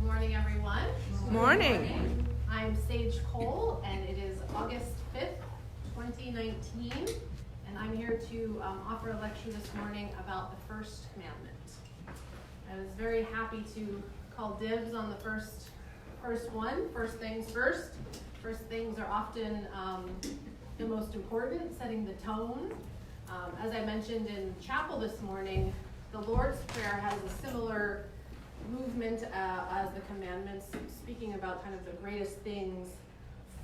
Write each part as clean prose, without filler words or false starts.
morning, everyone. Morning. I'm Sage Cole, and it is August 5th, 2019, and I'm here to offer a lecture this morning about the first commandment. I was very happy to call dibs on the first one. First things first. First things are often the most important, setting the tone. As I mentioned in chapel this morning, the Lord's Prayer has a similar movement as the commandments, speaking about kind of the greatest things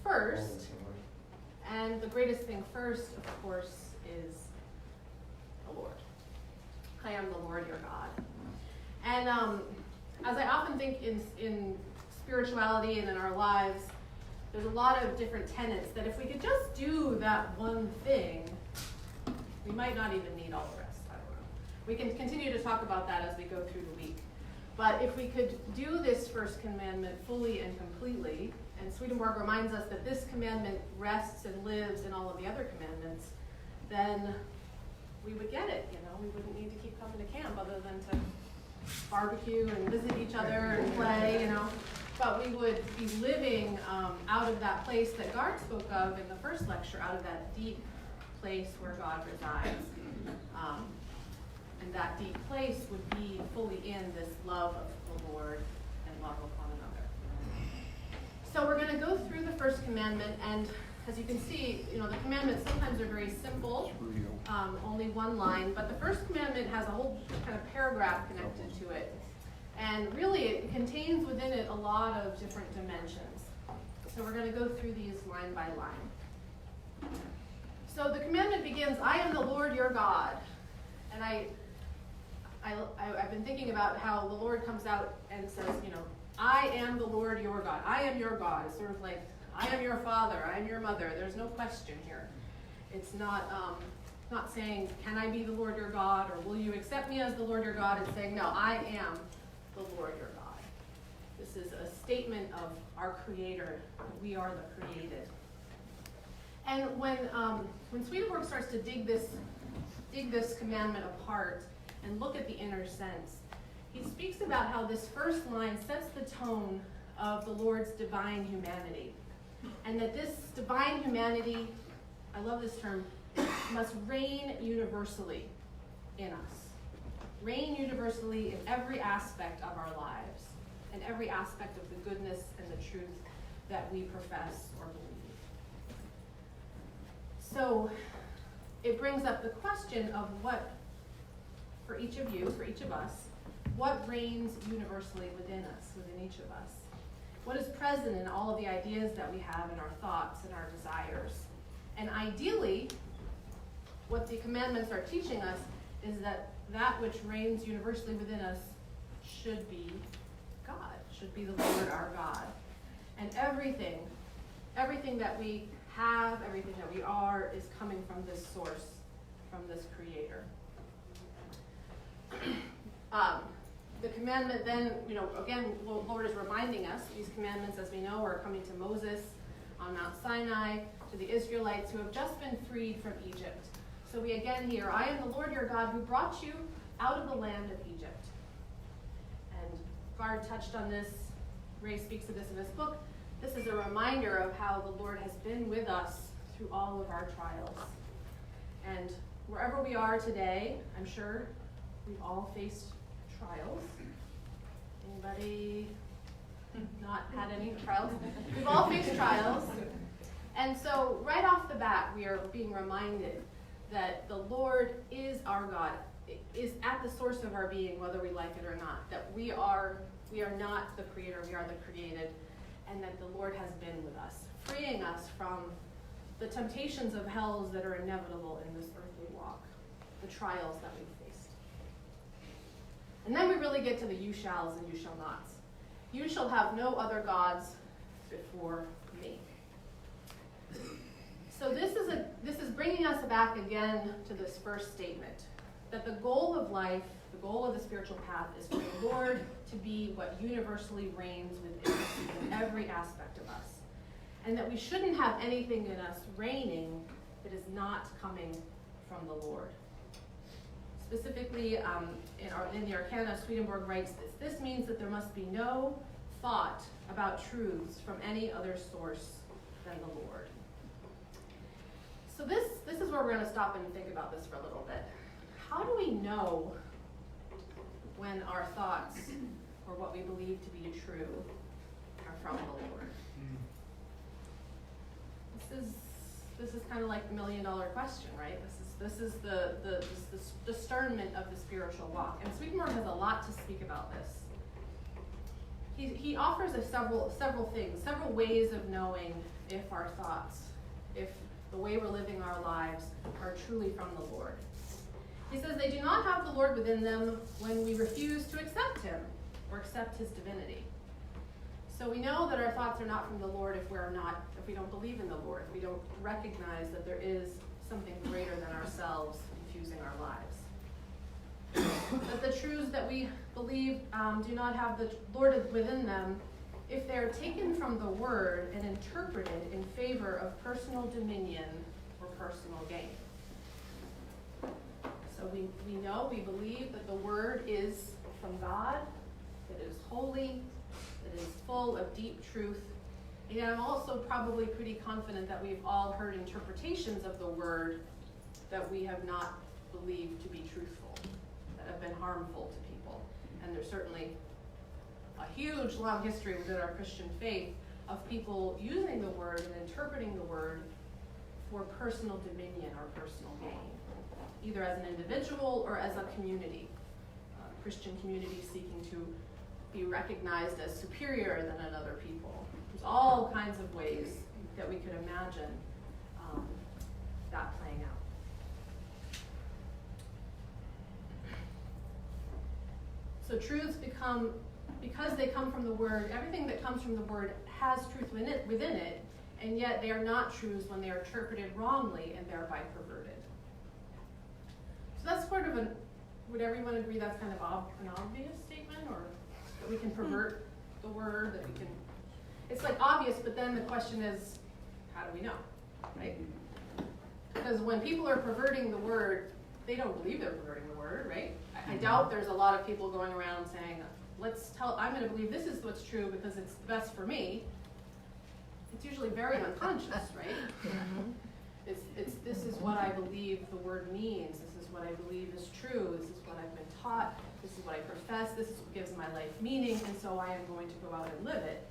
first. And the greatest thing first, of course, is the Lord. I am the Lord your God. And as I often think in spirituality and in our lives, there's a lot of different tenets that if we could just do that one thing, we might not even need all the rest. I don't know. We can continue to talk about that as we go through the week. But if we could do this first commandment fully and completely, and Swedenborg reminds us that this commandment rests and lives in all of the other commandments, then we would get it. We wouldn't need to keep coming to camp other than to barbecue and visit each other and play, But we would be living out of that place that Gard spoke of in the first lecture, out of that deep place where God resides. And that deep place would be fully in this love of the Lord and love of one another. So we're going to go through the first commandment, and as you can see, the commandments sometimes are very simple, only one line, but the first commandment has a whole kind of paragraph connected to it. And really, it contains within it a lot of different dimensions. So we're going to go through these line by line. So the commandment begins, I am the Lord your God. And I've been thinking about how the Lord comes out and says, I am the Lord your God. I am your God. It's sort of like, I am your father. I am your mother. There's no question here. It's not saying, can I be the Lord your God, or will you accept me as the Lord your God? It's saying, no, I am the Lord your God. This is a statement of our Creator. We are the created. And when Swedenborg starts to dig this commandment apart and look at the inner sense, he speaks about how this first line sets the tone of the Lord's divine humanity. And that this divine humanity, I love this term, must reign universally in us. Reign universally in every aspect of our lives, and every aspect of the goodness and the truth that we profess or believe. So it brings up the question of what, for each of you, for each of us, what reigns universally within us, within each of us? What is present in all of the ideas that we have in our thoughts and our desires? And ideally, what the commandments are teaching us is that which reigns universally within us should be God, should be the Lord our God. And everything that we have, everything that we are, is coming from this source, from this Creator. The commandment then, again, the Lord is reminding us, these commandments, as we know, are coming to Moses on Mount Sinai, to the Israelites who have just been freed from Egypt. So we again hear, I am the Lord your God who brought you out of the land of Egypt. And Bard touched on this, Ray speaks of this in his book. This is a reminder of how the Lord has been with us through all of our trials. And wherever we are today, I'm sure we've all faced trials. Anybody not had any trials? We've all faced trials. And so right off the bat, we are being reminded that the Lord is our God, is at the source of our being, whether we like it or not. That we are not the creator, we are the created, and that the Lord has been with us, freeing us from the temptations of hells that are inevitable in this earthly walk, the trials that we've faced. And then we really get to the you shalls and you shall nots. You shall have no other gods before me. So this is bringing us back again to this first statement, that the goal of life, the goal of the spiritual path, is for the Lord to be what universally reigns within us, in every aspect of us. And that we shouldn't have anything in us reigning that is not coming from the Lord. Specifically, in the Arcana, Swedenborg writes this. This means that there must be no thought about truths from any other source than the Lord. So this is where we're going to stop and think about this for a little bit. How do we know when our thoughts or what we believe to be true are from the Lord? This is kind of like the $1 million question, right? This is the discernment of the spiritual walk. And Swedenborg has a lot to speak about this. He offers us several things, several ways of knowing if our thoughts, if the way we're living our lives are truly from the Lord. He says they do not have the Lord within them when we refuse to accept him or accept his divinity. So we know that our thoughts are not from the Lord if we don't believe in the Lord, if we don't recognize that there is something greater than ourselves infusing our lives. That the truths that we believe do not have the Lord within them if they're taken from the Word and interpreted in favor of personal dominion or personal gain. So we believe that the Word is from God, that it is holy, that it is full of deep truth. And I'm also probably pretty confident that we've all heard interpretations of the Word that we have not believed to be truthful, that have been harmful to people. And there's certainly a huge, long history within our Christian faith of people using the Word and interpreting the Word for personal dominion or personal gain, either as an individual or as a community, a Christian community seeking to be recognized as superior than other people. There's all kinds of ways that we could imagine that playing out. So truths become, because they come from the Word, everything that comes from the Word has truth within it, and yet they are not truths when they are interpreted wrongly and thereby perverted. So that's sort of would everyone agree that's kind of an obvious statement, or that we can pervert the Word, that we can, it's like obvious, but then the question is, how do we know, right? Because when people are perverting the Word, they don't believe they're perverting the Word, right? I doubt there's a lot of people going around saying, I'm going to believe this is what's true because it's the best for me. It's usually very unconscious, right? Mm-hmm. This is what I believe the Word means. This is what I believe is true. This is what I've been taught. This is what I profess. This is what gives my life meaning, and so I am going to go out and live it.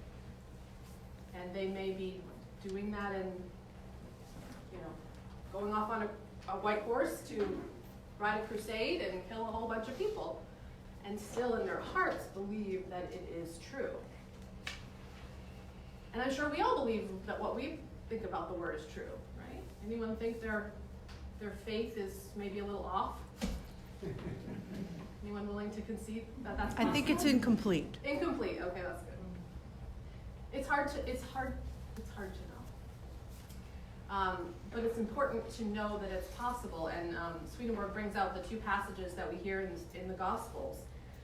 And they may be doing that and, going off on a white horse to ride a crusade and kill a whole bunch of people, and still in their hearts believe that it is true. And I'm sure we all believe that what we think about the Word is true, right? Anyone think their faith is maybe a little off? Anyone willing to concede that that's possible? I think it's incomplete. Incomplete. Okay, that's good. It's hard to know. But it's important to know that it's possible. And Swedenborg brings out the two passages that we hear in the Gospels,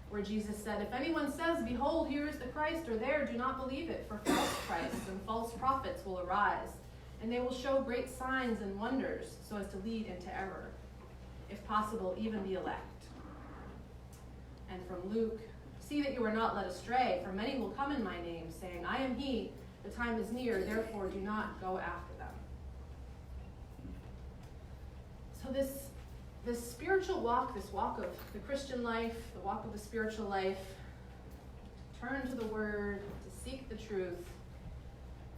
where Jesus said, "If anyone says, 'Behold, here is the Christ,' or 'there,' do not believe it, for false Christs and false prophets will arise, and they will show great signs and wonders so as to lead into error, if possible, even the elect." And from Luke, "See that you are not led astray, for many will come in my name, saying, 'I am he,' the time is near, therefore do not go after them." So this spiritual walk, this walk of the Christian life, the walk of the spiritual life, to turn to the Word, to seek the truth,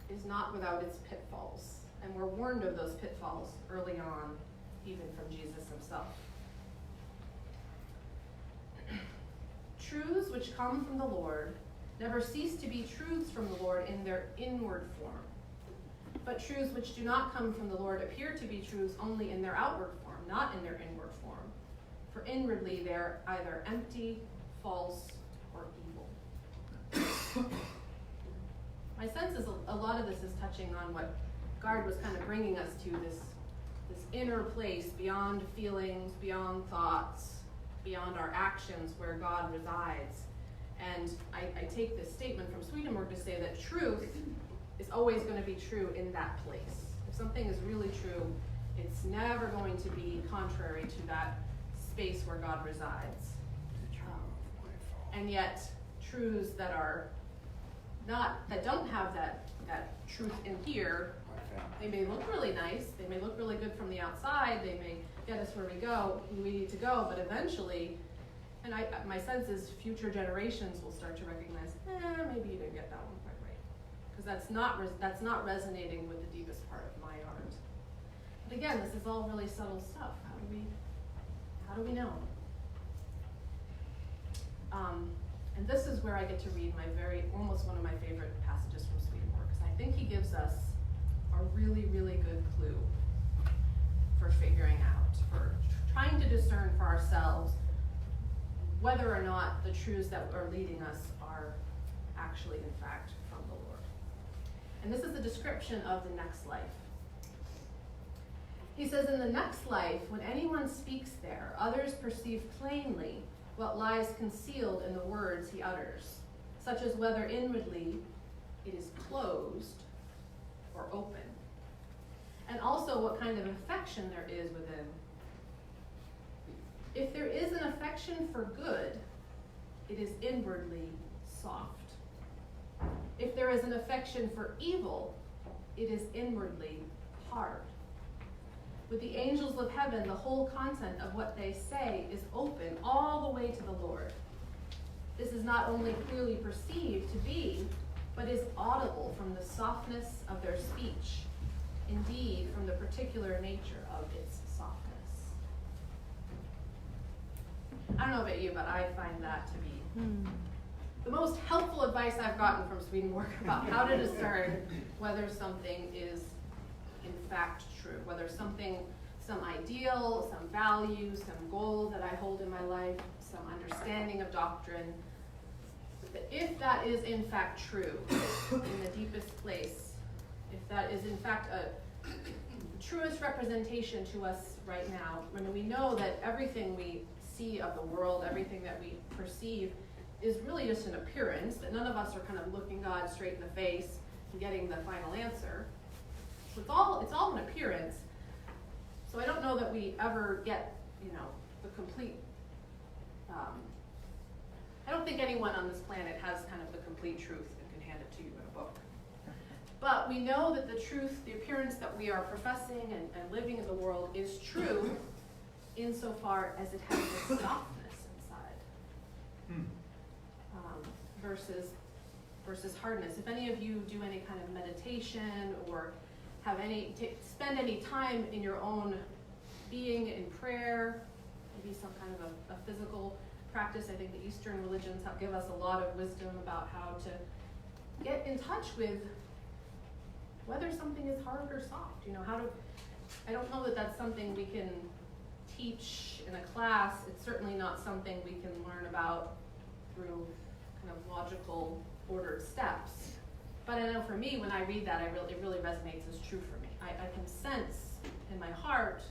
is not without its pitfalls. And we're warned of those pitfalls early on, even from Jesus himself. Truths which come from the Lord never cease to be truths from the Lord in their inward form. But truths which do not come from the Lord appear to be truths only in their outward form, not in their inward form. For inwardly they're either empty, false, or evil. My sense is a lot of this is touching on what Gard was kind of bringing us to, this inner place beyond feelings, beyond thoughts, beyond our actions, where God resides. And I take this statement from Swedenborg to say that truth is always going to be true in that place. If something is really true, it's never going to be contrary to that space where God resides. And yet, truths that are that don't have that truth in here, they may look really nice, they may look really good from the outside, they may get us where we need to go, but eventually, and my sense is future generations will start to recognize, maybe you didn't get that one quite right. Because that's not resonating with the deepest part of my heart. But again, this is all really subtle stuff. How do we know? And this is where I get to read almost one of my favorite passages from Swedenborg, because I think he gives us a really, really good clue for figuring out, for trying to discern for ourselves whether or not the truths that are leading us are actually, in fact, from the Lord. And this is a description of the next life. He says, in the next life, when anyone speaks there, others perceive plainly what lies concealed in the words he utters, such as whether inwardly it is closed or open, and also what kind of affection there is within. If there is an affection for good, it is inwardly soft. If there is an affection for evil, it is inwardly hard. With the angels of heaven, the whole content of what they say is open all the way to the Lord. This is not only clearly perceived to be, but is audible from the softness of their speech, indeed from the particular nature of its softness. I don't know about you, but I find that to be the most helpful advice I've gotten from Swedenborg about how to discern whether something is in fact true, whether some ideal, some value, some goal that I hold in my life, some understanding of doctrine, if that is in fact true in the deepest place, if that is in fact a truest representation to us right now, when we know that everything we see of the world, everything that we perceive is really just an appearance, that none of us are kind of looking God straight in the face and getting the final answer. So it's all an appearance. So I don't know that we ever get, the complete, I don't think anyone on this planet has kind of the complete truth and can hand it to you in a book. But we know that the truth, the appearance that we are professing and living in the world is true insofar as it has this softness inside versus hardness. If any of you do any kind of meditation or have spend any time in your own being in prayer, maybe some kind of a physical practice. I think the Eastern religions give us a lot of wisdom about how to get in touch with whether something is hard or soft. I don't know that that's something we can teach in a class. It's certainly not something we can learn about through kind of logical ordered steps. But I know for me, when I read that, it really resonates as true for me. I can sense in my heart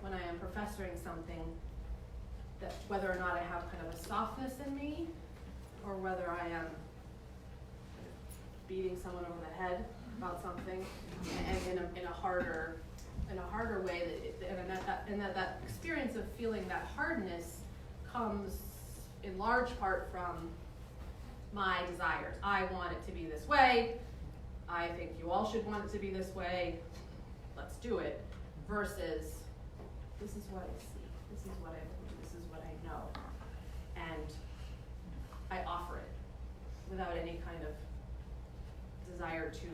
when I am professing something that whether or not I have kind of a softness in me, or whether I am beating someone over the head about something, and in a harder way. And that experience of feeling that hardness comes in large part from my desires. I want it to be this way. I think you all should want it to be this way. Let's do it. Versus, this is what I see. This is what I believe. This is what I know. And I offer it without any kind of desire to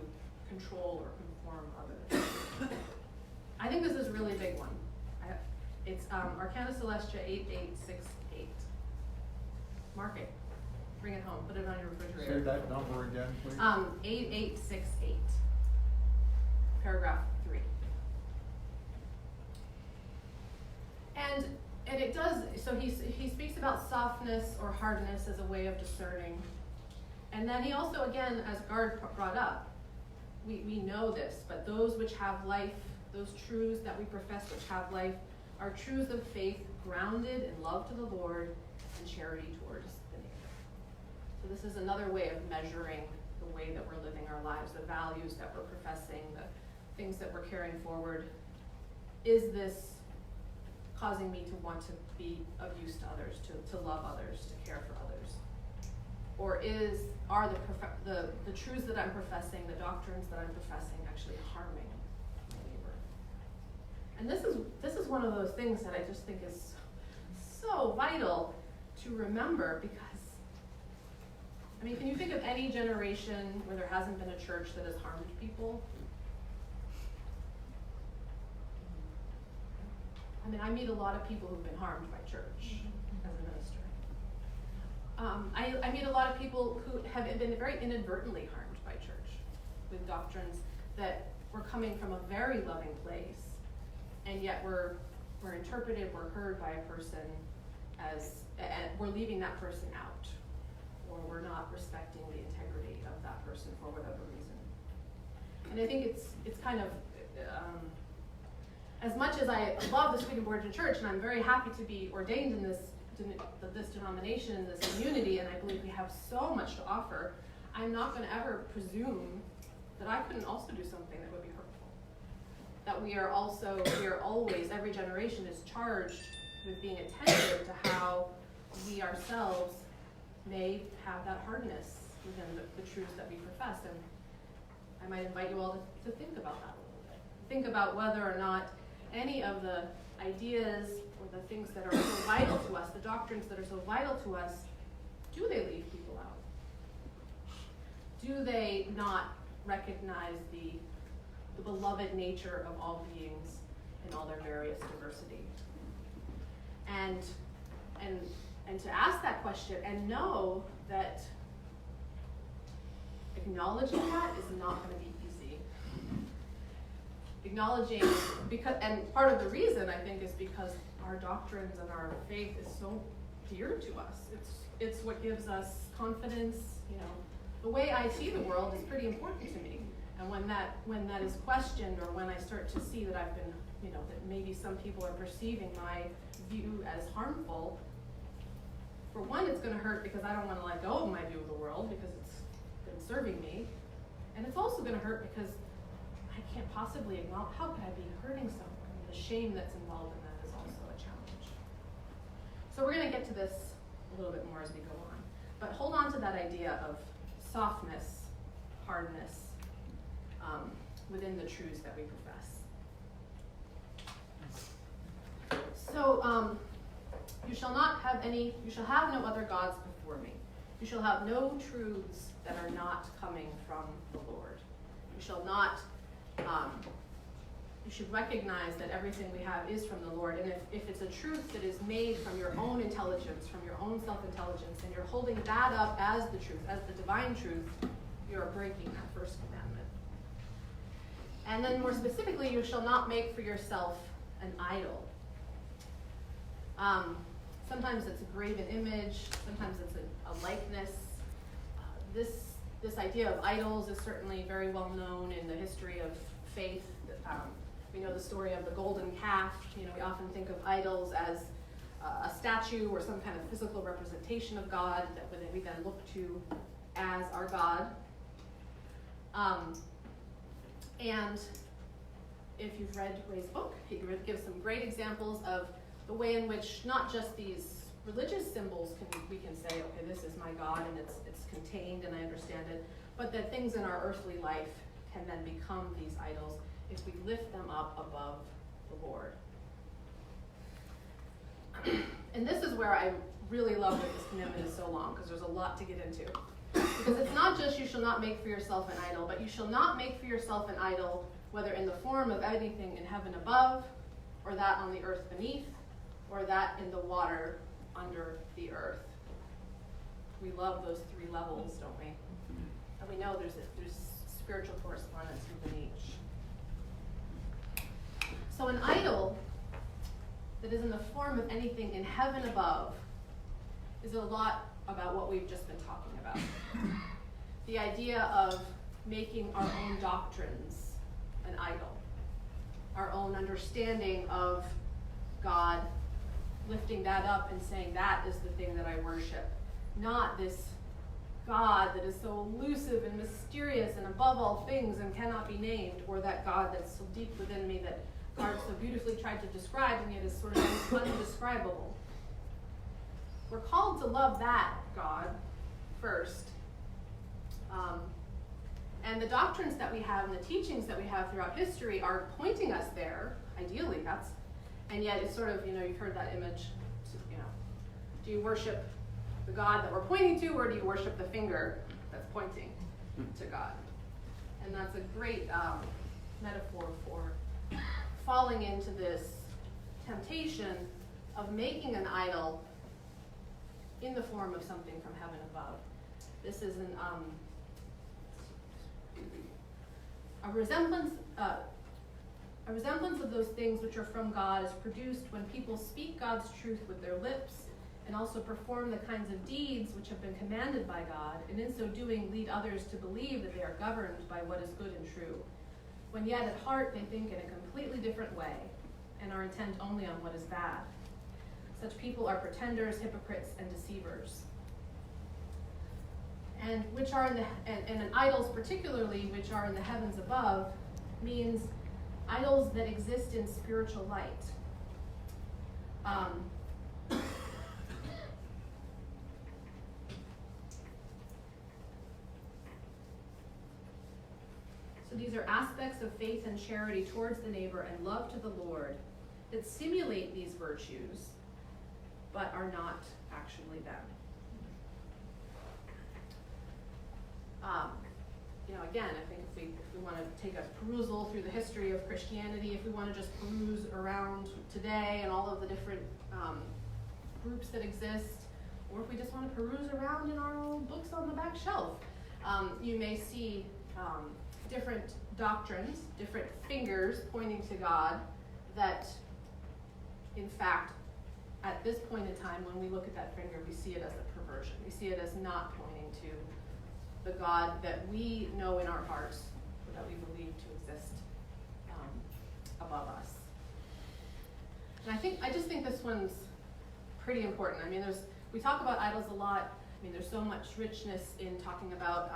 control or conform others. I think this is a really big one. It's Arcana Celestia 8868. Mark it. Bring it home. Put it on your refrigerator. Say that number again, please. 8868. Paragraph 3. And it does, so he speaks about softness or hardness as a way of discerning. And then he also, again, as Gard brought up, we know this, but those which have life, those truths that we profess which have life, are truths of faith grounded in love to the Lord and charity towards the neighbor. So this is another way of measuring the way that we're living our lives, the values that we're professing, the things that we're carrying forward. Is this causing me to want to be of use to others, to love others, to care for others? Or are the truths that I'm professing, the doctrines that I'm professing, actually harming my neighbor? And this is one of those things that I just think is so vital to remember, because I mean, can you think of any generation where there hasn't been a church that has harmed people? I mean, I meet a lot of people who've been harmed by church as a minister. I meet a lot of people who have been very inadvertently harmed by church with doctrines that were coming from a very loving place, and yet were interpreted, were heard by a person as, and we're leaving that person out, or we're not respecting the integrity of that person for whatever reason. And I think it's kind of, as much as I love the Swedenborgian Church, and I'm very happy to be ordained in this denomination, in this community, and I believe we have so much to offer, I'm not going to ever presume that I couldn't also do something that would be hurtful. That we are always, every generation is charged with being attentive to how we ourselves may have that hardness within the truths that we profess. And I might invite you all to think about that a little bit. Think about whether or not any of the ideas or the things that are so vital to us, the doctrines that are so vital to us, do they leave people out? Do they not recognize the beloved nature of all beings in all their various diversity? And to ask that question and know that acknowledging that is not going to be easy. Acknowledging, and part of the reason I think is because our doctrines and our faith is so dear to us. It's what gives us confidence. You know, the way I see the world is pretty important to me. And when that is questioned, or when I start to see that I've been, you know, that maybe some people are perceiving my view as harmful, for one, it's going to hurt because I don't want to let go of my view of the world because it's been serving me. And it's also going to hurt because I can't possibly acknowledge, how could I be hurting someone? The shame that's involved in that is also a challenge. So we're going to get to this a little bit more as we go on. But hold on to that idea of softness, hardness, within the truths that we profess. So, you shall have no other gods before me. You shall have no truths that are not coming from the Lord. You shall not, you should recognize that everything we have is from the Lord. And if it's a truth that is made from your own intelligence, from your own self-intelligence, and you're holding that up as the truth, as the divine truth, you're breaking that first commandment. And then more specifically, you shall not make for yourself an idol. Sometimes it's a graven image, sometimes it's a likeness. This idea of idols is certainly very well known in the history of faith. We know the story of the golden calf. You know, we often think of idols as a statue or some kind of physical representation of God that we then look to as our God. And if you've read Ray's book, he gives some great examples of the way in which not just these religious symbols we can say, okay, this is my God and it's contained and I understand it, but that things in our earthly life can then become these idols if we lift them up above the Lord. And this is where I really love that this commandment is so long, because there's a lot to get into. Because it's not just you shall not make for yourself an idol, but you shall not make for yourself an idol, whether in the form of anything in heaven above, or that on the earth beneath, or that in the water under the earth. We love those three levels, don't we? And we know there's spiritual correspondence within each. So an idol that is in the form of anything in heaven above is a lot about what we've just been talking about. The idea of making our own doctrines an idol, our own understanding of God, lifting that up and saying that is the thing that I worship, not this God that is so elusive and mysterious and above all things and cannot be named, or that God that's so deep within me that God so beautifully tried to describe and yet is sort of undescribable. We're called to love that God first. And the doctrines that we have and the teachings that we have throughout history are pointing us there, ideally. And yet it's sort of, you've heard that image, do you worship the God that we're pointing to, or do you worship the finger that's pointing to God? And that's a great metaphor for falling into this temptation of making an idol in the form of something from heaven above. This is a resemblance of those things which are from God is produced when people speak God's truth with their lips and also perform the kinds of deeds which have been commanded by God, and in so doing lead others to believe that they are governed by what is good and true, when yet at heart they think in a completely different way and are intent only on what is bad. Such people are pretenders, hypocrites, and deceivers. And which are and idols particularly, which are in the heavens above, means idols that exist in spiritual light. So these are aspects of faith and charity towards the neighbor and love to the Lord that simulate these virtues, but are not actually them. Again, I think if we want to take a perusal through the history of Christianity, if we want to just peruse around today and all of the different groups that exist, or if we just want to peruse around in our old books on the back shelf, you may see different doctrines, different fingers pointing to God that, in fact, at this point in time, when we look at that finger, we see it as a perversion. We see it as not pointing to the God that we know in our hearts, or that we believe to exist above us. And I just think this one's pretty important. We talk about idols a lot. There's so much richness in talking about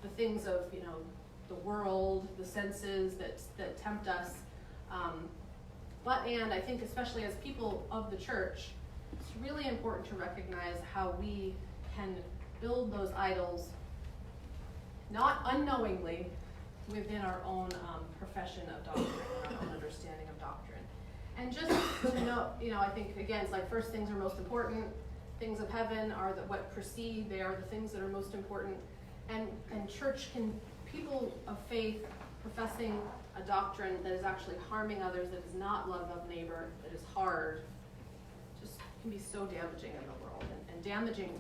the things of, the world, the senses that tempt us. And I think especially as people of the church, it's really important to recognize how we can build those idols, not unknowingly, within our own profession of doctrine, our own understanding of doctrine. And just to know, I think, again, it's like first things are most important. Things of heaven are what precede. They are the things that are most important. And people of faith professing a doctrine that is actually harming others, that is not love of neighbor, that is hard, just can be so damaging in the world. And damaging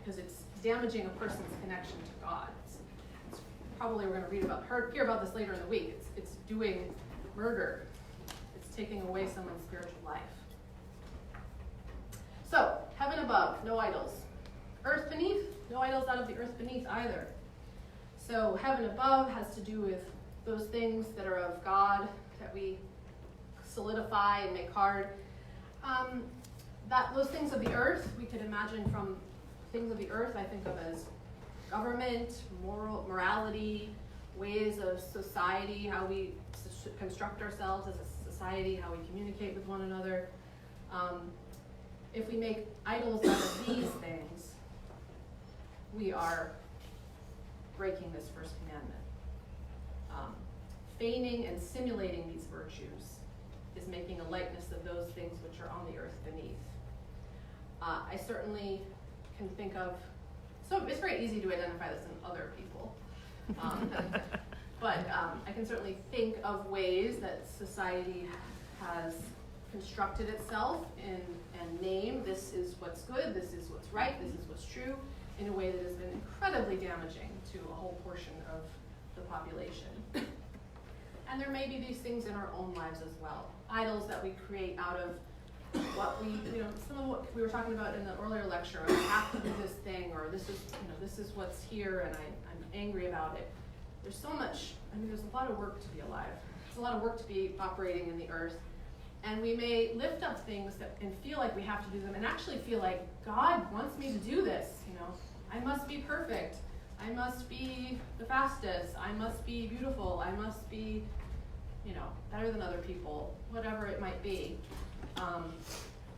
because it's damaging a person's connection to God. It's probably we're going to hear about this later in the week. It's doing murder. It's taking away someone's spiritual life. So, heaven above, no idols. Earth beneath, no idols out of the earth beneath either. So, heaven above has to do with those things that are of God that we solidify and make hard. Those things of the earth, we could imagine from things of the earth, I think of as government, morality, ways of society, how we construct ourselves as a society, how we communicate with one another. If we make idols out of these things, we are breaking this first commandment. Feigning and simulating these virtues is making a likeness of those things which are on the earth beneath. I certainly can think of, so it's very easy to identify this in other people, but I can certainly think of ways that society has constructed itself and name this is what's good, this is what's right, this is what's true, in a way that has been incredibly damaging to a whole portion of the population. And there may be these things in our own lives as well. Idols that we create out of what some of what we were talking about in the earlier lecture, I have to do this thing, or this is what's here and I'm angry about it. There's so much, there's a lot of work to be alive. There's a lot of work to be operating in the earth. And we may lift up things and feel like we have to do them and actually feel like God wants me to do this, I must be perfect. I must be the fastest. I must be beautiful. I must be, better than other people, whatever it might be.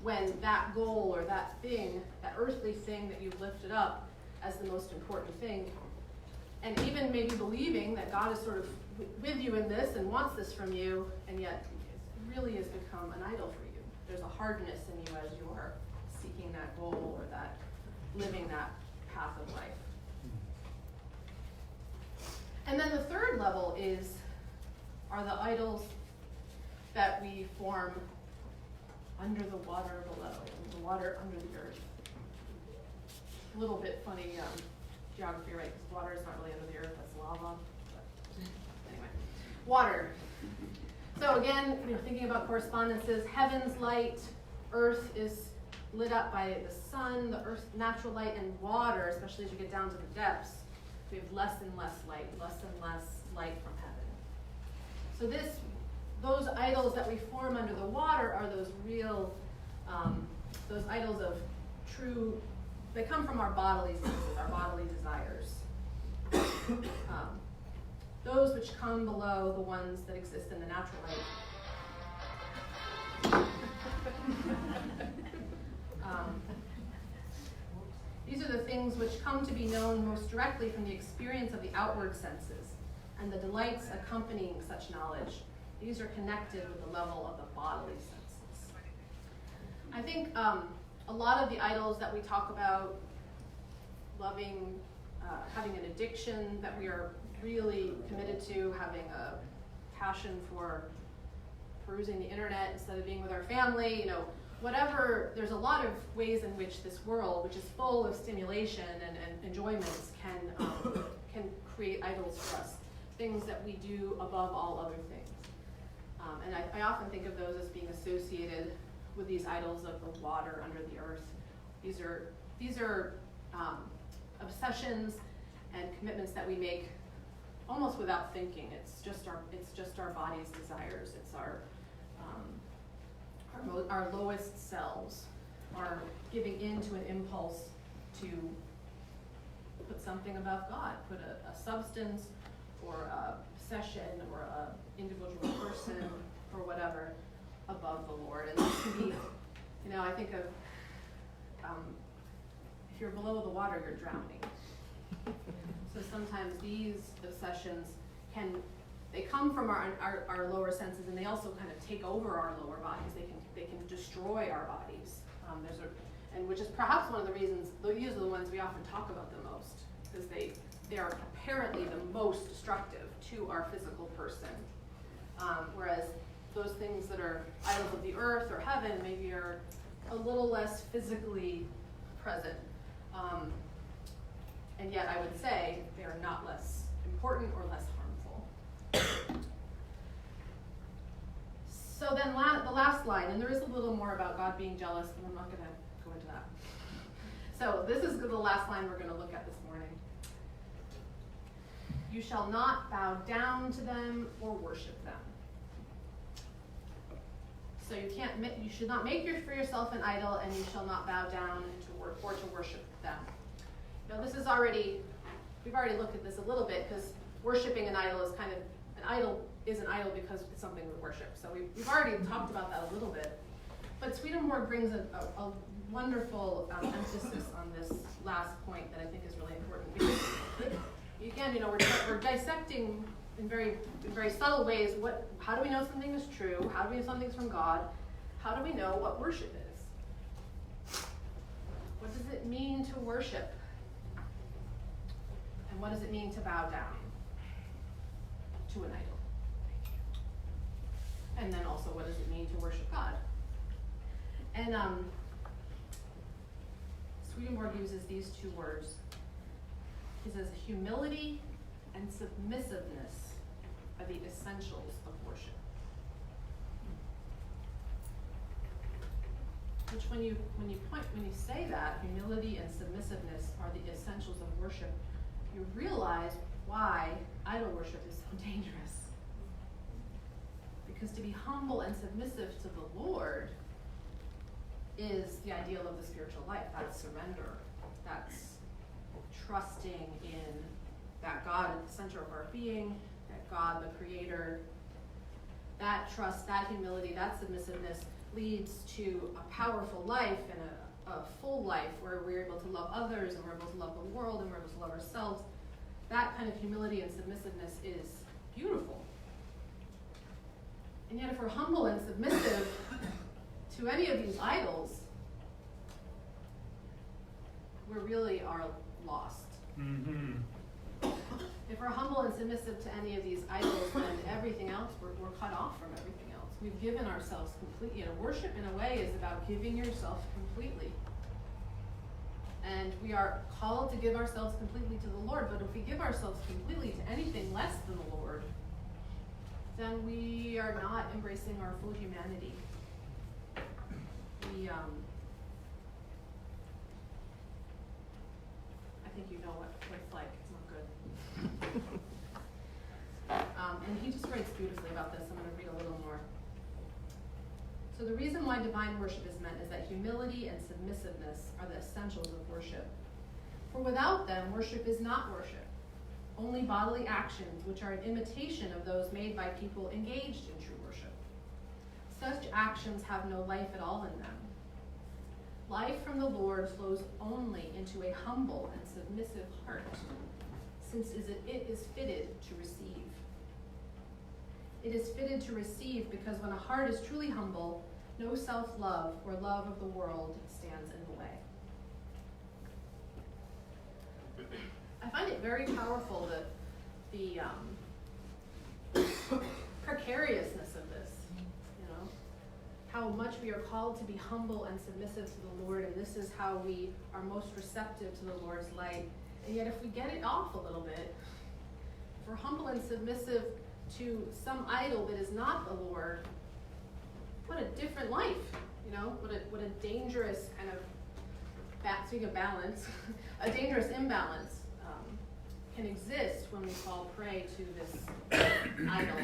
when that goal or that thing, that earthly thing that you've lifted up as the most important thing, and even maybe believing that God is sort of with you in this and wants this from you, and yet it really has become an idol for you. There's a hardness in you as you are seeking that goal or that living that path of life. And then the third level are the idols that we form under the water below, the water under the earth. A little bit funny geography, right? Because water is not really under the earth, that's lava. But anyway, water. So again, thinking about correspondences, heaven's light, earth is lit up by the sun, the earth's natural light, and water, especially as you get down to the depths, we have less and less light from heaven. So those idols that we form under the water are those real, those idols of true, they come from our bodily senses, our bodily desires. Those which come below the ones that exist in the natural light. These are the things which come to be known most directly from the experience of the outward senses and the delights accompanying such knowledge. These are connected with the level of the bodily senses. I think a lot of the idols that we talk about, loving, having an addiction that we are really committed to, having a passion for perusing the internet instead of being with our family, whatever, there's a lot of ways in which this world, which is full of stimulation and enjoyments, can create idols for us, things that we do above all other things. And I often think of those as being associated with these idols of the water under the earth. These are obsessions and commitments that we make almost without thinking. It's just our body's desires. It's our lowest selves are giving in to an impulse to put something above God, put a substance or a possession or an individual person or whatever above the Lord. And this can be, I think of if you're below the water, you're drowning. So sometimes these obsessions they come from our lower senses, and they also kind of take over our lower bodies. They can destroy our bodies. And which is perhaps one of the reasons these are the ones we often talk about the most, because they are apparently the most destructive to our physical person. Whereas those things that are idols of the earth or heaven maybe are a little less physically present. And yet I would say they are not less important or less harmful. So then the last line, and there is a little more about God being jealous, but I'm not going to go into that. So this is the last line we're going to look at this morning. You shall not bow down to them or worship them. So you should not make for yourself an idol, and you shall not bow down to worship them. This is we've already looked at this a little bit, because worshiping an idol is an idol because it's something we worship. So we've already talked about that a little bit. But Swedenborg brings a wonderful emphasis on this last point that I think is really important. Because, again, we're dissecting in very subtle ways how do we know something is true? How do we know something's from God? How do we know what worship is? What does it mean to worship? And what does it mean to bow down to an idol? And then also, what does it mean to worship God? And Swedenborg uses these two words. He says humility and submissiveness are the essentials of worship. Which when you say that, humility and submissiveness are the essentials of worship, you realize why idol worship is so dangerous. Because to be humble and submissive to the Lord is the ideal of the spiritual life. That's surrender. That's trusting in that God at the center of our being, that God, the Creator, that trust, that humility, that submissiveness leads to a powerful life and a full life where we're able to love others and we're able to love the world and we're able to love ourselves. That kind of humility and submissiveness is beautiful. And yet if we're humble and submissive to any of these idols, we really are lost. Mm-hmm. If we're humble and submissive to any of these idols, then everything else, we're cut off from everything else. We've given ourselves completely. Worship in a way is about giving yourself completely. And we are called to give ourselves completely to the Lord, but if we give ourselves completely to anything less than the Lord, then we are not embracing our full humanity. I think you know what it's like. It's not good. And he just writes beautifully about this. I'm going to read a little more. So the reason why divine worship is meant is that humility and submissiveness are the essentials of worship. For without them, worship is not worship. Only bodily actions, which are an imitation of those made by people engaged in true worship. Such actions have no life at all in them. Life from the Lord flows only into a humble and submissive heart, since it is fitted to receive. It is fitted to receive because when a heart is truly humble, no self-love or love of the world stands in the way. I find it very powerful that the precariousness of this, how much we are called to be humble and submissive to the Lord, and this is how we are most receptive to the Lord's light. And yet if we get it off a little bit, if we're humble and submissive to some idol that is not the Lord, what a different life, what a dangerous kind of, speaking of balance, a dangerous imbalance can exist when we fall prey to this idol.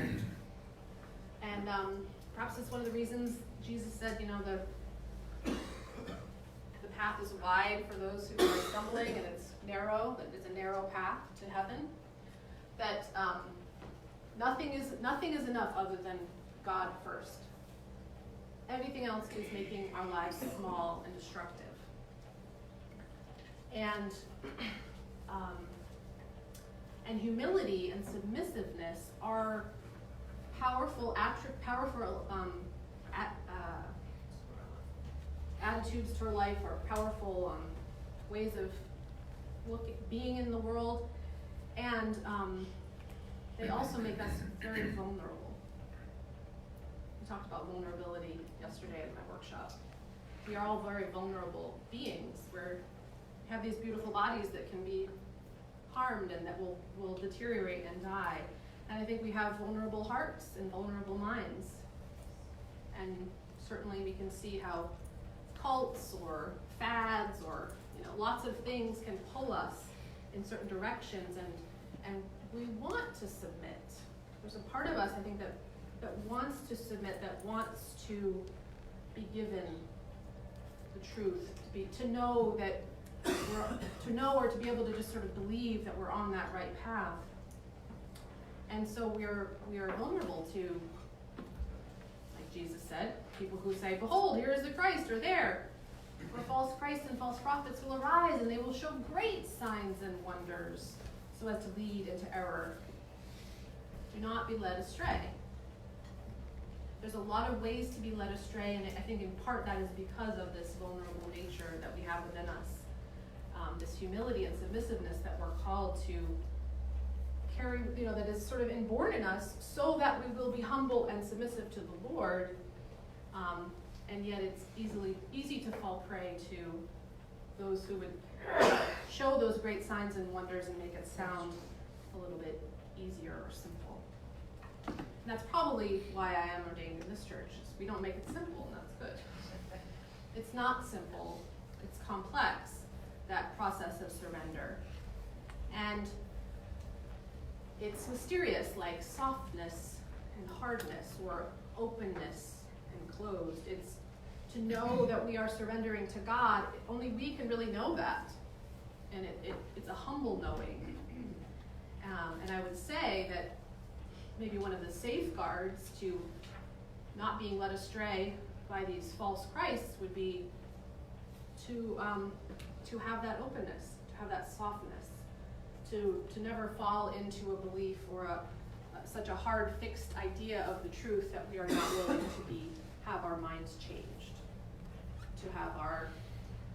And perhaps it's one of the reasons Jesus said, the path is wide for those who are stumbling, and it's narrow, that it's a narrow path to heaven, that nothing is enough other than God first. Everything else is making our lives small and destructive. And humility and submissiveness are powerful attitudes toward life, or powerful ways of being in the world, and they also make us very vulnerable. We talked about vulnerability yesterday at my workshop. We are all very vulnerable beings. We have these beautiful bodies that can be harmed and that will deteriorate and die. And I think we have vulnerable hearts and vulnerable minds. And certainly we can see how cults or fads or lots of things can pull us in certain directions, and we want to submit. There's a part of us, I think, that wants to submit, that wants to be given the truth, to know that or to be able to just sort of believe that we're on that right path. And so we are vulnerable to, like Jesus said, people who say, "Behold, here is the Christ," or "There, for false Christs and false prophets will arise, and they will show great signs and wonders, so as to lead into error. Do not be led astray." There's a lot of ways to be led astray, and I think in part that is because of this vulnerable nature that we have within us. This humility and submissiveness that we're called to carry, that is sort of inborn in us, so that we will be humble and submissive to the Lord. And yet it's easy to fall prey to those who would show those great signs and wonders and make it sound a little bit easier or simple. And that's probably why I am ordained in this church. We don't make it simple, and that's good. It's not simple. It's complex, that process of surrender. And it's mysterious, like softness and hardness, or openness and closed. It's to know that we are surrendering to God. Only we can really know that. And it's a humble knowing. And I would say that maybe one of the safeguards to not being led astray by these false Christs would be to have that openness, to have that softness, to never fall into a belief or such a hard, fixed idea of the truth that we are not willing to have our minds changed, to have our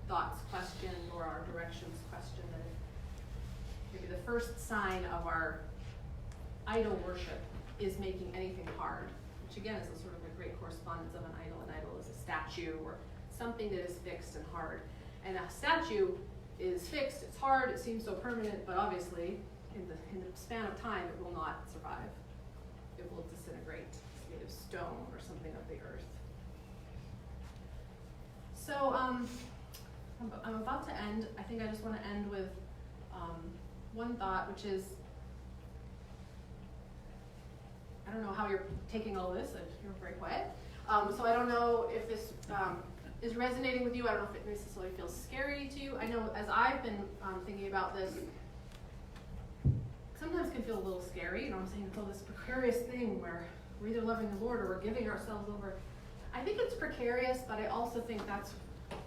thoughts questioned or our directions questioned. And maybe the first sign of our idol worship is making anything hard, which again is a sort of a great correspondence of an idol. An idol is a statue or something that is fixed and hard. And a statue is fixed, it's hard, it seems so permanent, but obviously in the span of time it will not survive. It will disintegrate. It's made of stone or something of the earth. So I'm about to end. I think I just want to end with one thought, which is, I don't know how you're taking all this. You're very quiet. So I don't know if this is resonating with you. I don't know if it necessarily feels scary to you. I know as I've been thinking about this, sometimes can feel a little scary. You know what I'm saying? It's all this precarious thing where we're either loving the Lord or we're giving ourselves over. I think it's precarious, but I also think that's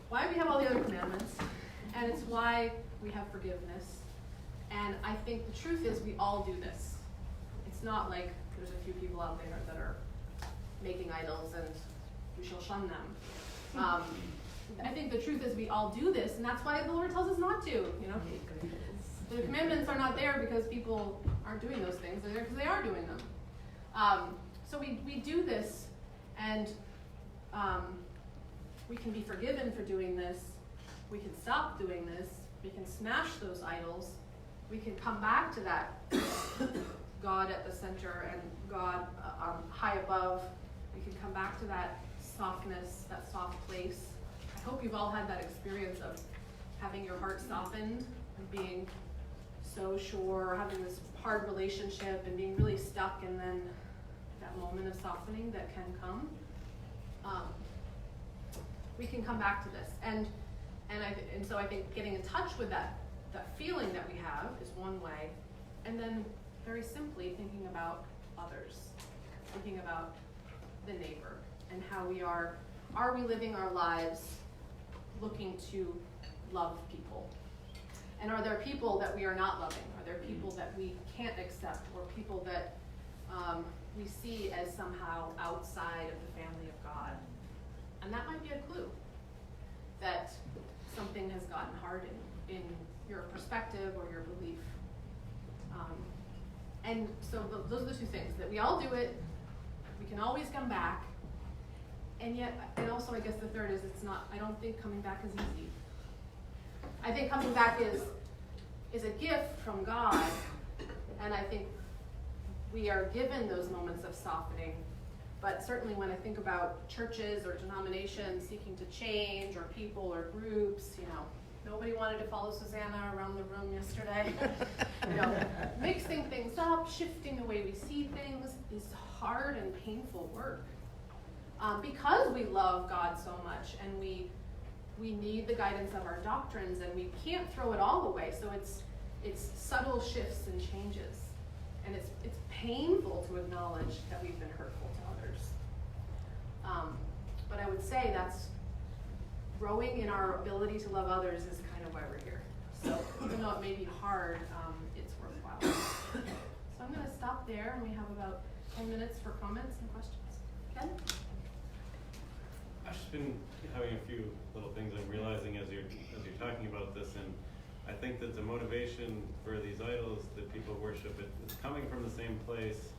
why we have all the other commandments, and it's why we have forgiveness. And I think the truth is we all do this. It's not like there's a few people out there that are making idols and we shall shun them. I think the truth is we all do this, and that's why the Lord tells us not to, you know? The commandments are not there because people aren't doing those things. They're there because they are doing them. So we do this, and we can be forgiven for doing this. We can stop doing this. We can smash those idols. We can come back to that God at the center and God high above. We can come back to that softness, that soft place. I hope you've all had that experience of having your heart softened and being so sure, having this hard relationship and being really stuck, and then that moment of softening that can come. We can come back to this, and so I think getting in touch with that feeling that we have is one way, and then very simply thinking about others, thinking about the neighbor and how we are we living our lives looking to love people? And are there people that we are not loving? Are there people that we can't accept, or people that we see as somehow outside of the family of God? And that might be a clue that something has gotten hard in your perspective or your belief. And so those are the two things, that we all do it, we can always come back, and yet, and also I guess the third is I don't think coming back is easy. I think coming back is a gift from God, and I think we are given those moments of softening. But certainly when I think about churches or denominations seeking to change, or people or groups, nobody wanted to follow Susanna around the room yesterday. Mixing things up, shifting the way we see things is hard and painful work. Because we love God so much, and we need the guidance of our doctrines, and we can't throw it all away. So it's subtle shifts and changes, and it's painful to acknowledge that we've been hurtful to others. But I would say that's growing in our ability to love others is kind of why we're here. So even though it may be hard, it's worthwhile. So I'm going to stop there, and we have about 10 minutes for comments and questions. Ken? I've just been having a few little things I'm realizing as you're talking about this, and I think that the motivation for these idols that people worship, it's coming from the same place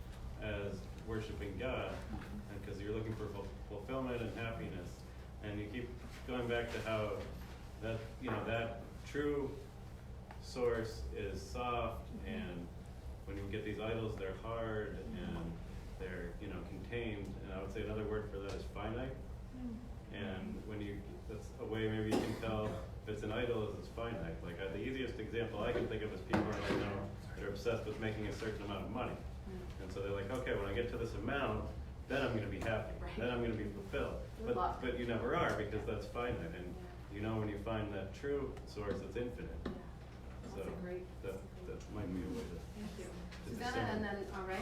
as worshiping God, because you're looking for fulfillment and happiness, and you keep going back to how that that true source is soft, and when you get these idols, they're hard and they're contained, and I would say another word for that is finite. And that's a way maybe you can tell if it's an idol is it's finite. Like the easiest example I can think of is people I know that are obsessed with making a certain amount of money. And so they're like, okay, when I get to this amount, then I'm going to be happy. Right. Then I'm going to be fulfilled. But you never are, because that's finite. And when you find that true source, it's infinite. Yeah. So that might be a way to. Thank you. Susanna, and then all right.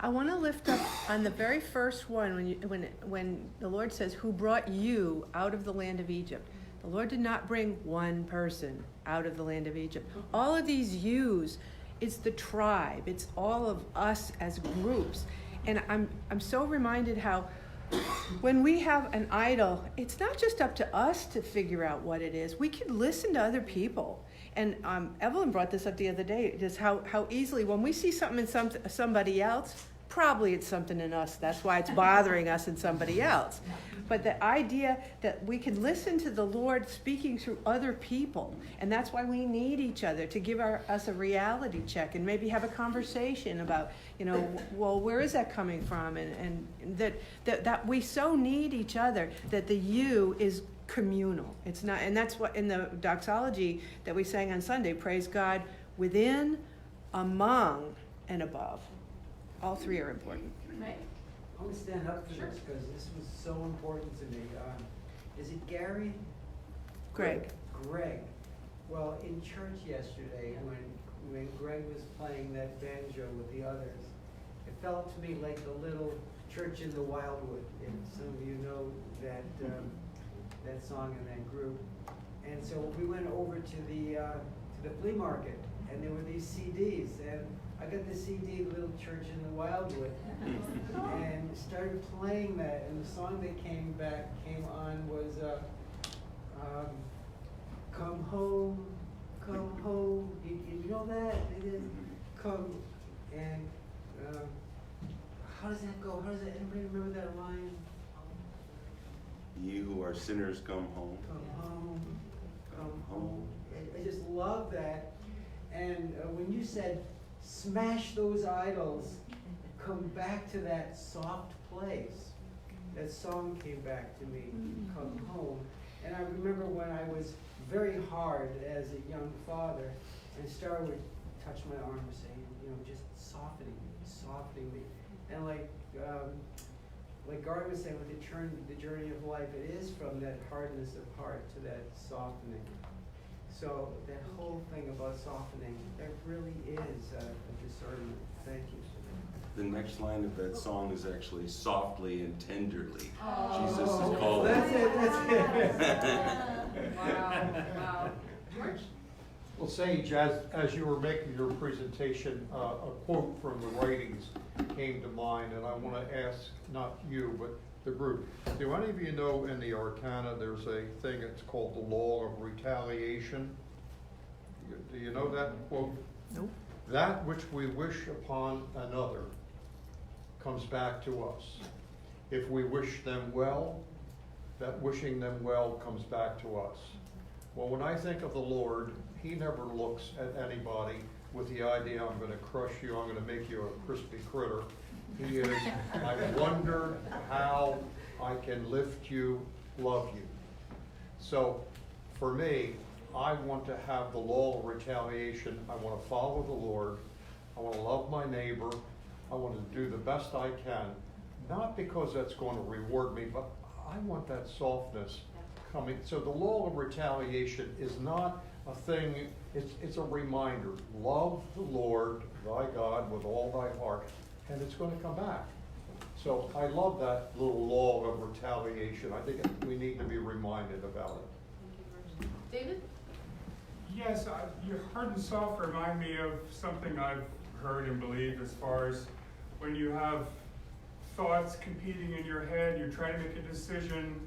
I want to lift up on the very first one when the Lord says, "Who brought you out of the land of Egypt?" The Lord did not bring one person out of the land of Egypt. All of these yous, it's the tribe. It's all of us as groups. And I'm so reminded how when we have an idol, it's not just up to us to figure out what it is. We can listen to other people. And Evelyn brought this up the other day, just how easily, when we see something in somebody else, probably it's something in us. That's why it's bothering us in somebody else. But the idea that we can listen to the Lord speaking through other people, and that's why we need each other to give us a reality check and maybe have a conversation about, well, where is that coming from? And that we so need each other that the you is communal. It's not, and that's what in the doxology that we sang on Sunday, praise God within, among, and above. All three are important. Right. I want to stand up for this because this was so important to me. Is it Gary? Greg. Greg. Well, in church yesterday, when Greg was playing that banjo with the others, it felt to me like the little church in the Wildwood. And some of you know that that song in that group. And so we went over to the flea market, and there were these CDs, and I got the CD, Little Church in the Wildwood, and started playing that, and the song that came on was Come Home, Come Home. You know that? It is Come, and how does that go? How does that, anybody remember that line? You who are sinners, come home. Come home, come home. I just love that. And when you said, smash those idols, come back to that soft place, that song came back to me, Come Home. And I remember when I was very hard as a young father, and Star would touch my arm and say, just softening me. And like Garth was saying, with the journey of life, it is from that hardness of heart to that softening. So that whole thing about softening, that really is a discernment. Thank you. The next line of that song is actually softly and tenderly. Oh. Jesus is called. That's it. Wow. George? Well, Sage, as you were making your presentation, a quote from the writings came to mind, and I want to ask, not you, but the group. Do any of you know in the Arcana there's a thing that's called the law of retaliation? Do you know that quote? Nope. That which we wish upon another comes back to us. If we wish them well, that wishing them well comes back to us. Well, when I think of the Lord, He never looks at anybody with the idea, I'm going to crush you, I'm going to make you a crispy critter. He is, I wonder how I can lift you, love you. So for me, I want to have the law of retaliation. I want to follow the Lord. I want to love my neighbor. I want to do the best I can, not because that's going to reward me, but I want that softness coming. So the law of retaliation is not a thing, it's a reminder. Love the Lord thy God with all thy heart, and it's going to come back. So I love that little law of retaliation. I think we need to be reminded about it. David? Yes, your hard and soft remind me of something I've heard and believed as far as when you have thoughts competing in your head, you're trying to make a decision.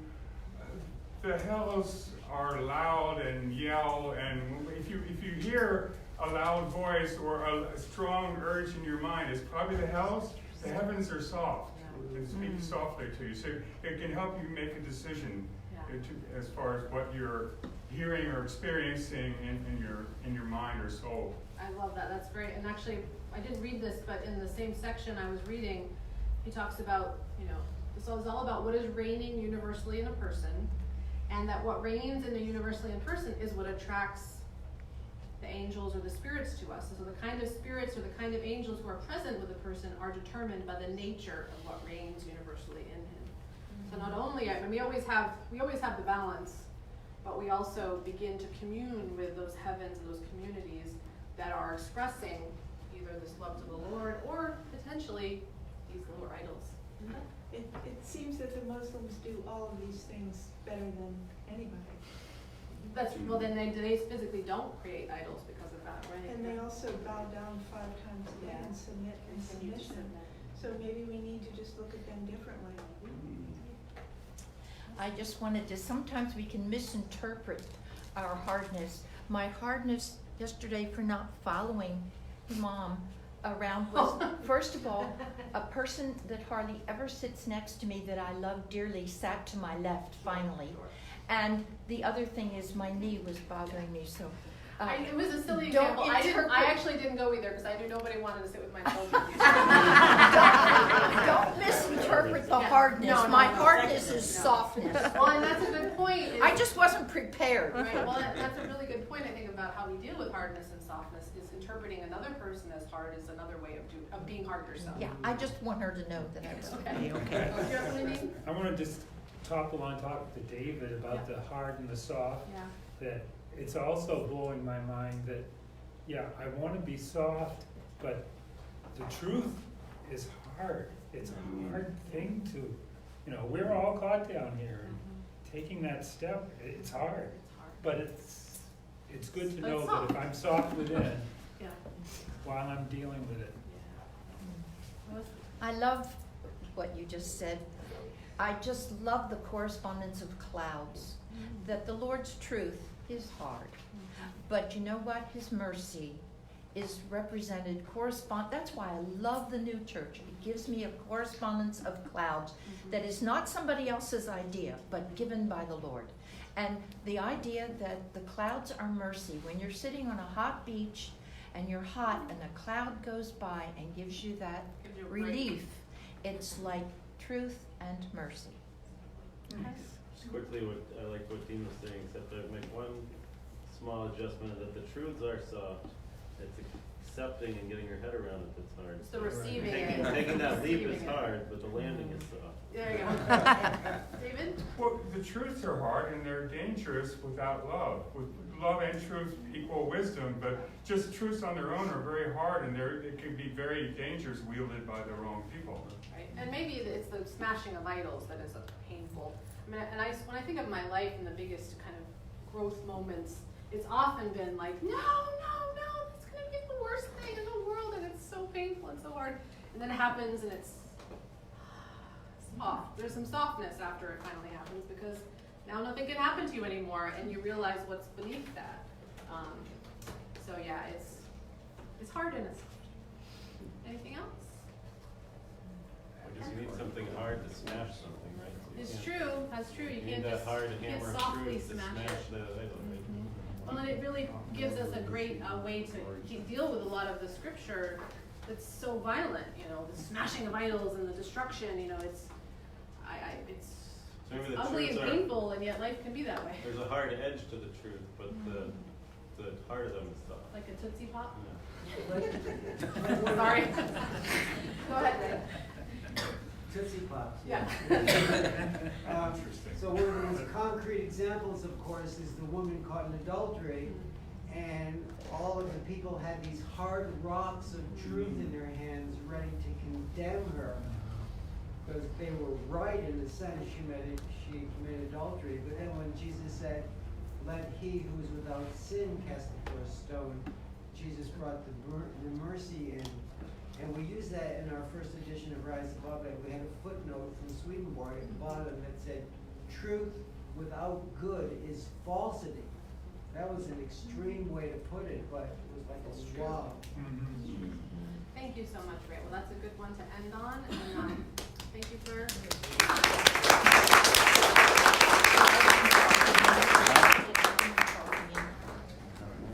The hells are loud and yell, and if you hear a loud voice or a strong urge in your mind, it's probably the hells. The heavens are soft and speak softly to you, so it can help you make a decision as far as what you're hearing or experiencing in your mind or soul. I love that. That's great. And actually, I didn't read this, but in the same section I was reading, he talks about, so it's all about what is reigning universally in a person, and that what reigns in the universally in person is what attracts the angels or the spirits to us. So the kind of spirits or the kind of angels who are present with a person are determined by the nature of what reigns universally in him. So not only, we always have the balance, but we also begin to commune with those heavens and those communities that are expressing either this love to the Lord or potentially these lower idols. It seems that the Muslims do all of these things better than anybody. That's, well, then they physically don't create idols because of that, right? And they also bow down 5 times a day and submit in Continue to submission. submit. So maybe we need to just look at them differently. I just wanted to, sometimes we can misinterpret our hardness. My hardness yesterday for not following Mom around was, first of all, a person that hardly ever sits next to me that I love dearly sat to my left finally. And the other thing is my knee was bothering me, so. It was a silly Don't example. I interpret- actually didn't go either because I knew nobody wanted to sit with my children. Don't misinterpret the Yeah. hardness. No, My no. hardness is No. softness. Well, and that's a good point. I just wasn't prepared. Right, well, that's a really good point, I think, about how we deal with hardness and softness, is interpreting another person as hard is another way of being hard yourself. Yeah, I just want her to know that I was Okay. okay. Do you have anything? I want to just topple on top to David about the hard and the soft. Yeah. That it's also blowing my mind that, yeah, I want to be soft, but the truth is hard. It's a hard thing to, you know, we're all caught down here. And taking that step, it's hard. It's hard. But it's good to But know it's that if I'm soft within, Yeah. while I'm dealing with it. I love what you just said. I just love the correspondence of clouds. That the Lord's truth is hard. But you know what? His mercy is represented, that's why I love the new church. It gives me a correspondence of clouds that is not somebody else's idea, but given by the Lord. And the idea that the clouds are mercy. When you're sitting on a hot beach and you're hot and a cloud goes by and gives you that Gives you a break. relief, it's like truth and mercy. Just quickly, I like what Dean was saying, except I'd make one small adjustment, that the truths are soft. It's accepting and getting your head around it that's hard. It's the receiving it. Taking that leap is Receiving it. hard, but the landing is soft. There you go. David? Well, the truths are hard and they're dangerous without love. With love and truth equal wisdom, but just truths on their own are very hard and they can be very dangerous wielded by the wrong people. Right, and maybe it's the smashing of idols that is painful. I mean, and when I think of my life and the biggest kind of growth moments, it's often been like, no, that's gonna be the worst thing in the world, and it's so painful and so hard. And then it happens, and it's soft. There's some softness after it finally happens, because now nothing can happen to you anymore, and you realize what's beneath that. So yeah, it's hard and it's soft. Anything else? Because you need something hard to smash something, right? So you It's can't- true, that's true, you You can't need that just, hard you can't hammer of softly truth to smash smash it. that idol, right? Well, and it really gives us a great way to deal with a lot of the scripture that's so violent, you know, the smashing of idols and the destruction, you know, it's So maybe the ugly and truths are, painful, and yet life can be that way. there's a hard edge to the truth, but the heart of them is soft. Like a Tootsie Pop? Yeah. Sorry. Go ahead, Ray. Tootsie Pops. Yeah. So one of the most concrete examples, of course, is the woman caught in adultery, and all of the people had these hard rocks of truth in their hands, ready to condemn her, because they were right in the sense she committed adultery. But then when Jesus said, "Let he who is without sin cast the first stone," Jesus brought the mercy in. And we use that in our first edition of Rise Above It. We had a footnote from Swedenborg at the bottom that said, "Truth without good is falsity." That was an extreme way to put it, but it was like a wow. Thank you so much, Ray. Well, that's a good one to end on, and thank you for